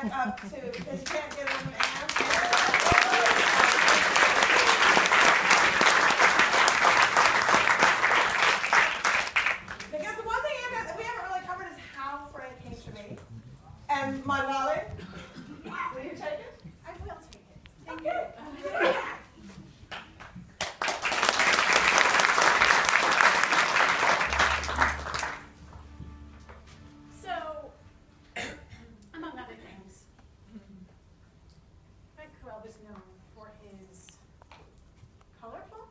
back up too, because you can't get them asked. Because the one thing that we haven't really covered is how Fred came to me. And my wallet. Will you take it? I will take it. Thank you. So, among other things, Fred Carell was known for his colorful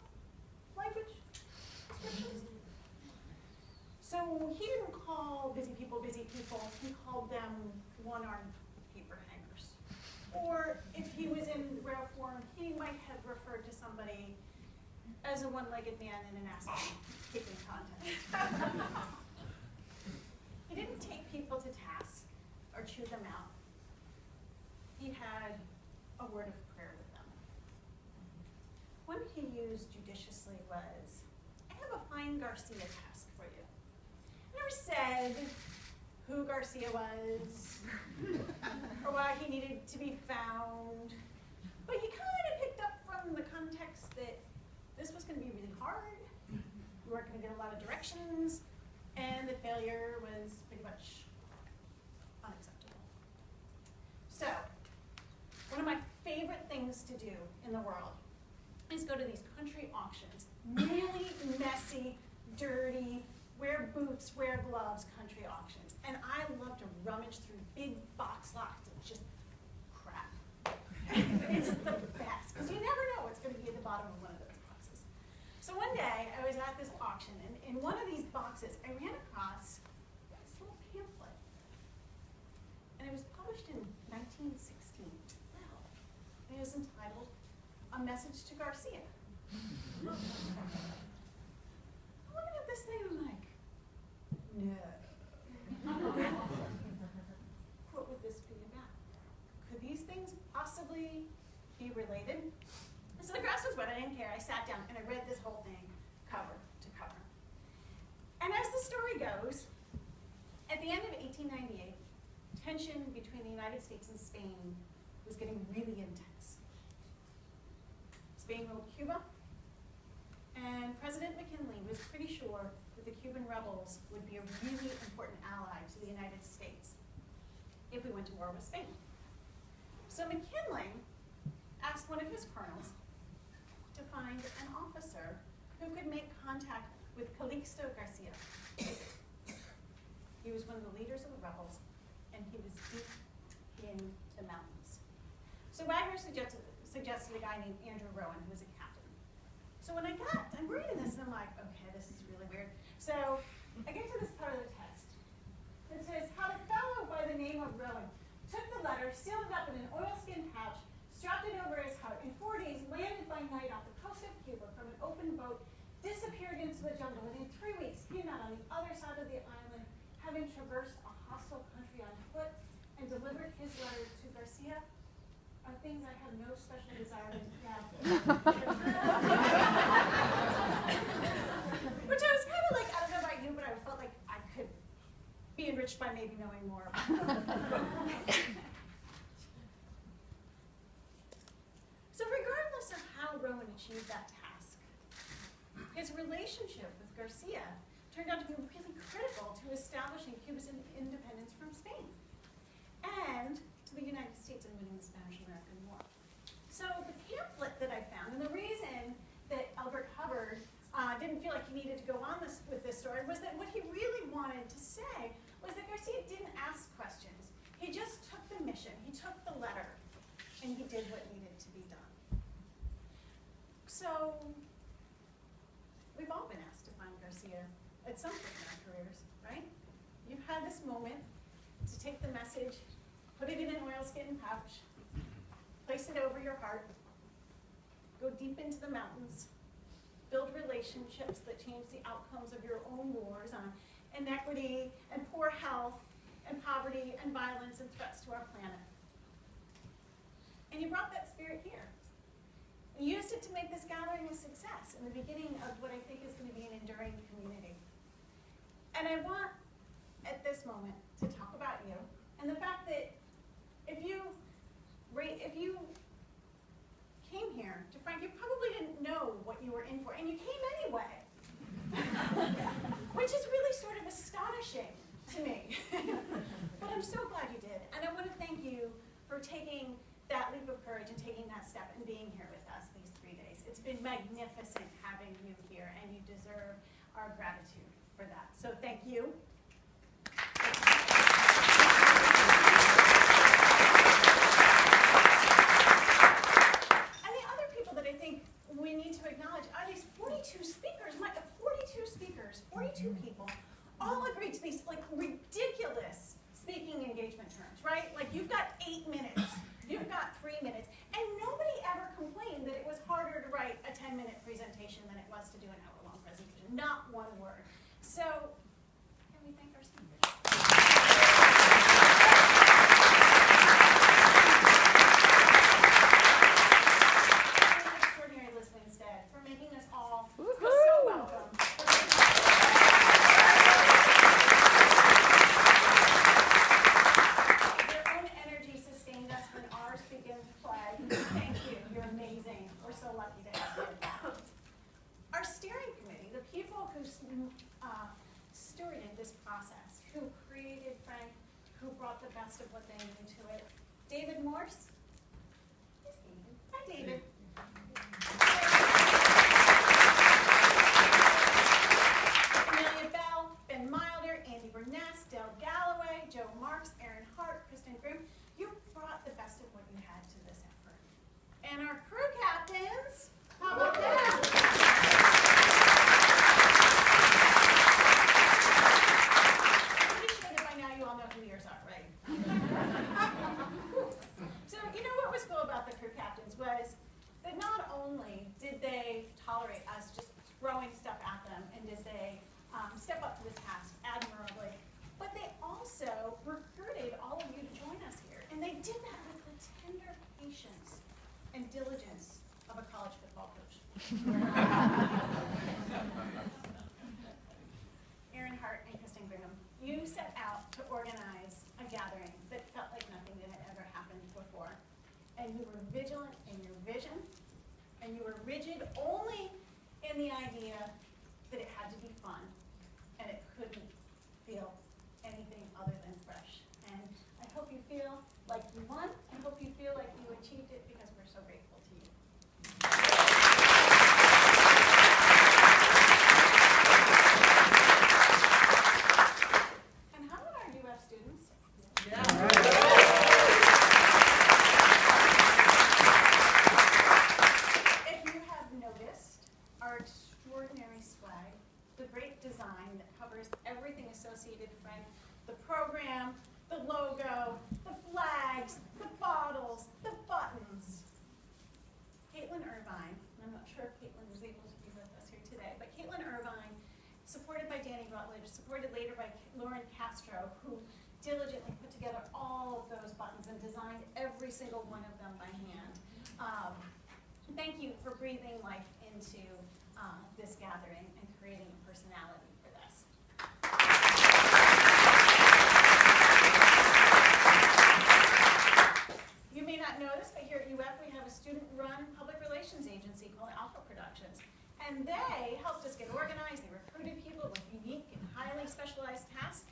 language descriptions. So he didn't call busy people, he called them one-armed paper hangers. Or if he was in rare form, he might have referred to somebody as a one-legged man in an ass-kicking contest. He didn't take people to task or chew them out. He had a word of prayer with them. One he used judiciously was, I have a fine Garcia task for you. He never said who Garcia was or why he needed to be found, but he kind of picked up from the context that this was going to be really hard, we weren't going to get a lot of directions, and the failure was pretty much unacceptable. So, one of my favorite things to do in the world is go to these country auctions, really messy, dirty, wear boots, wear gloves country auctions. And I love to rummage through big box lots of just crap. It's the best, because you never know what's going to be at the bottom of one of those boxes. So one day, I was at this auction, and in one of these boxes, I ran across this little pamphlet. And it was published in 1916. Wow. And it was entitled, A Message to Garcia. I'm looking at this thing, and I'm like, no. What would this be about? Could these things possibly be related? And so the grass was wet, I didn't care. I sat down and I read this whole thing cover to cover. And as the story goes, at the end of 1898, tension between the United States and Spain was getting really intense. Spain ruled Cuba, and President McKinley was pretty sure that the Cuban rebels would be a really important ally to the United States if we went to war with Spain. So McKinley asked one of his colonels to find an officer who could make contact with Calixto Garcia. He was one of the leaders of the rebels, and he was deep in the mountains. So Wagner suggested a guy named Andrew Rowan, who was a captain. So when I'm reading this, and I'm like, okay, this is really weird. So I get to this part of the text. It says, how a fellow by the name of Rowan took the letter, sealed it up in an oilskin pouch, strapped it over his heart, in 4 days landed by night off the coast of Cuba from an open boat, disappeared into the jungle, and in 3 weeks came out on the other side of the island, having traversed a hostile country on foot, and delivered his letter to Garcia, are things I have no special desire to have. Which I was kind of like, I don't know about you, but I felt like I could be enriched by maybe knowing more about it. So regardless of how Rowan achieved that task, his relationship with Garcia turned out to be really critical to establishing Cuba's independence from Spain and to the United States in winning the Spanish-American War. So the pamphlet that I found, and the reason that Albert Hubbard didn't feel like he needed to go on with this story was that what he really wanted to say was that Garcia didn't ask questions. He just took the mission, he took the letter, and he did what needed to be done. So we've all been asked to find Garcia at some point in our careers, right? You've had this moment to take the message, put it in an oilskin pouch, place it over your heart, go deep into the mountains, build relationships that change the outcomes of your own wars on inequity and poor health and poverty and violence and threats to our planet. And you brought that spirit here. And used it to make this gathering a success and the beginning of what I think is going to be an enduring community. And I want, at this moment, to talk about you and the fact that if you Frank, you probably didn't know what you were in for, and you came anyway. Which is really sort of astonishing to me. But I'm so glad you did. And I want to thank you for taking that leap of courage and taking that step and being here with us these 3 days. It's been magnificent having you here, and you deserve our gratitude for that. So thank you. And the other people that I think we need to acknowledge are these 42 speakers, 42 people, all agreed to these like ridiculous speaking engagement terms, right? Like you've got 8 minutes, you've got 3 minutes, and nobody ever complained that it was harder to write a 10-minute presentation than it was to do an hour-long presentation. Not one word. So, can we thank our speakers? Extraordinary listening instead for making us all so welcome. Your own energy sustained us when ours began to play. Thank you. You're amazing. We're so lucky to have you. Our steering committee, the people who stewarded this process, who created Frank, who brought the best of what they knew to it. David Morse. Hi, David. Amelia Bell, Ben Milder, Andy Burness, Dale Galloway, Joe Marks, Aaron Hart, Kristen Groom. You brought the best of what you had to this effort. And our crew captains, how about that? Pretty sure that by now you all know who yours are, right? So you know what was cool about the crew captains was that not only did they tolerate us just throwing stuff at them, and did they step up to the task admirably, but they also recruited all of you to join us here. And they did that with the tender patience and diligence of a college football coach. Aaron Hart and Kristen Groom, you set out to organize a gathering that felt like nothing that had ever happened before. And you were vigilant in your vision, and you were rigid only in the idea that it had to be fun, and it couldn't feel anything other than fresh. And I hope you feel like you won. I hope you feel like you achieved it, because we're so grateful to you. And how about our UF students? Yeah. If you have noticed, our extraordinary swag, the great design that covers everything associated, Frank, the program, the logo, the flags, the bottles, the buttons. Caitlin Irvine, and I'm not sure if Caitlin was able to be with us here today, but Caitlin Irvine, supported by Danny Rutledge, supported later by Lauren Castro, who diligently put together all of those buttons and designed every single one of them by hand. Thank you for breathing life into this gathering and creating a personality for this. You may not notice, but here at UF we have a student-run public relations agency called Alpha Productions. And they helped us get organized. They recruited people with unique and highly specialized tasks.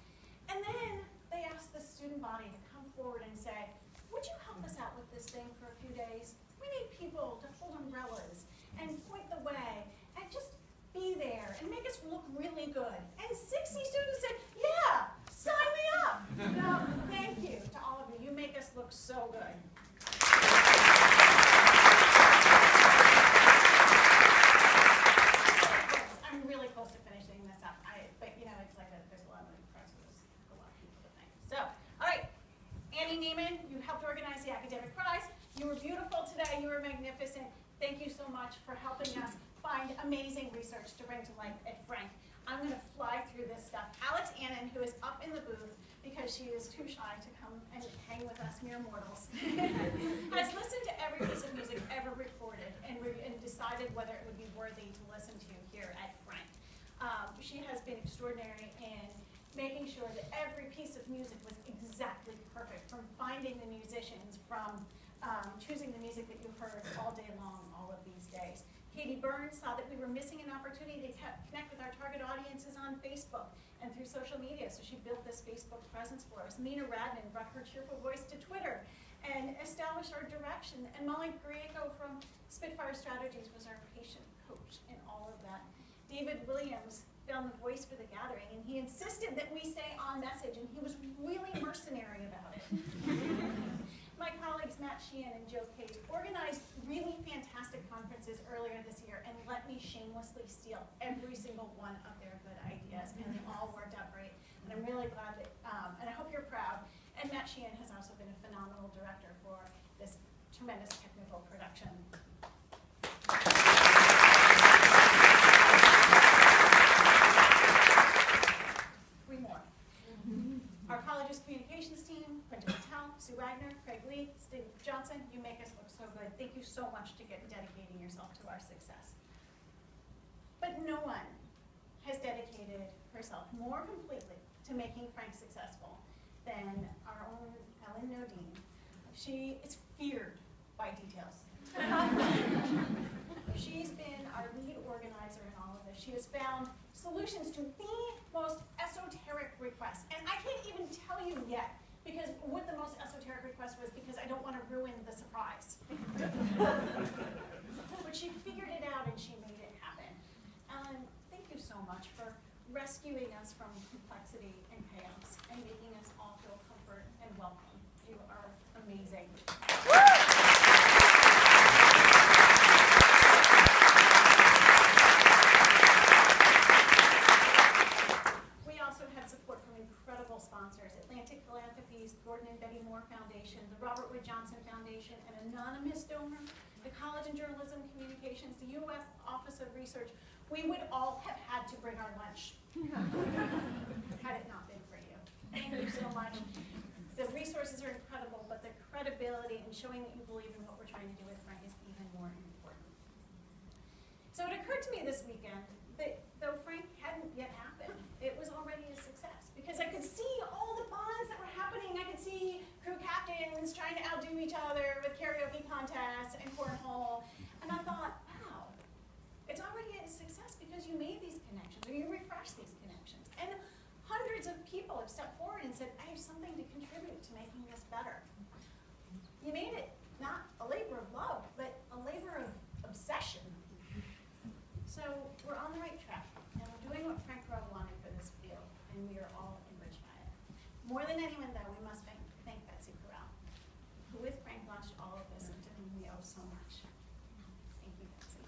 And then they asked the student body to come forward and say, would you help us out with this thing for a few days? We need people to hold umbrellas and point the way and just be there and make us look really good. And 60 students said, yeah, sign me up. So thank you to all of you. You make us look so good. I'm really close to finishing this up, but you know, it's like there's a lot of moving parts, so there's a lot of people to thank. So, all right, Annie Neiman, you helped organize the academic prize. You were beautiful today. You were magnificent. Thank you so much for helping us find amazing research to bring to life at Frank. I'm going to fly through this stuff. Alex Annan, who is up in the booth because she is too shy to come and hang with us mere mortals, has listened to every piece of music ever recorded and decided whether it would be worthy to listen to here at Frank. She has been extraordinary in making sure that every piece of music was exactly perfect, from finding the musicians, from choosing the music that you heard all day long, all of these days. Katie Burns saw that we were missing an opportunity to connect with our target audiences on Facebook and through social media, so she built this Facebook presence for us. Mina Radman brought her cheerful voice to Twitter and established our direction. And Molly Griego from Spitfire Strategies was our patient coach in all of that. David Williams found the voice for the gathering, and he insisted that we stay on message, and he was really mercenary about it. My colleagues Matt Sheehan and Joe Cage organized really fantastic conferences earlier this year and let me shamelessly steal every single one of their good ideas, and they all worked out great. And I'm really glad that, and I hope you're proud. And Matt Sheehan has also been a phenomenal director for this tremendous technical production. Three more. Our college's communications team, Quentin Patel, Sue Wagner, Craig Lee, Steve Johnson, you make us look so good. Thank you so much to dedicating yourself to our success. But no one has dedicated herself more completely to making Frank successful than our own Ellen Nodine. She is feared by details. She's been our lead organizer in all of this. She has found solutions to the most esoteric requests. And I can't even tell you yet because what the most esoteric request was, because I don't want to ruin the surprise. But she figured it out and she made it happen. Ellen, thank you so much for rescuing us from complexity and chaos and making us all feel comfort and welcome. You are amazing. We also had support from incredible sponsors: Atlantic Philanthropies, Gordon and Betty Moore Foundation, the Robert Wood Johnson Foundation, an anonymous donor, the College and Journalism Communications, the UF Office of Research. We would all have had to bring our lunch had it not been for you. Thank you so much. The resources are incredible, but the credibility and showing that you believe in what we're trying to do with Frank is even more important. So it occurred to me this weekend that though Frank hadn't yet happened, it was already a success because I could see all the bonds that were happening. I could see crew captains trying to outdo each other with karaoke contests and cornhole. And I thought, wow, it's already a success because you made these connections or you refreshed these connections. And hundreds of people have stepped forward and said, I have something to contribute to making this better. You made it not a labor of love, but a labor of obsession. So we're on the right track, and we're doing what Frank Rowe wanted for this field, and we are all enriched by it. More than anyone, though, we must thank Betsy Corral, who with Frank launched all of this and to whom we owe so much. Thank you, Betsy.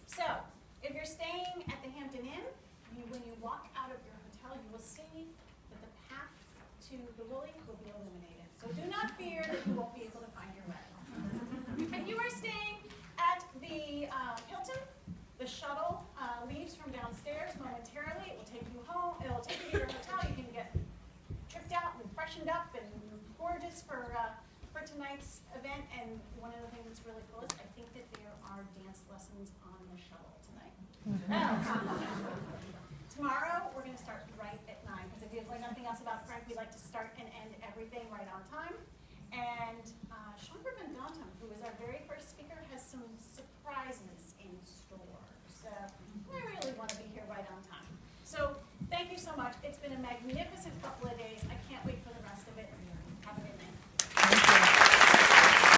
So, if you're staying at the Hampton Inn, when you walk out of your hotel, you will see that the path to the Woolly will be illuminated. So do not fear that you won't be able to find your way. If you are staying at the Hilton, the shuttle leaves from downstairs momentarily. It will take you home. It will take you to your hotel. You can get tricked out and freshened up and gorgeous for tonight's event. And one of the things that's really cool is I think that there are dance lessons on the shuttle tonight. Tomorrow, we're going to start right at 9, because if you have nothing else about Frank, we like to start and end everything right on time. And Sean Van Dantum, who is our very first speaker, has some surprises in store. So I really want to be here right on time. So thank you so much. It's been a magnificent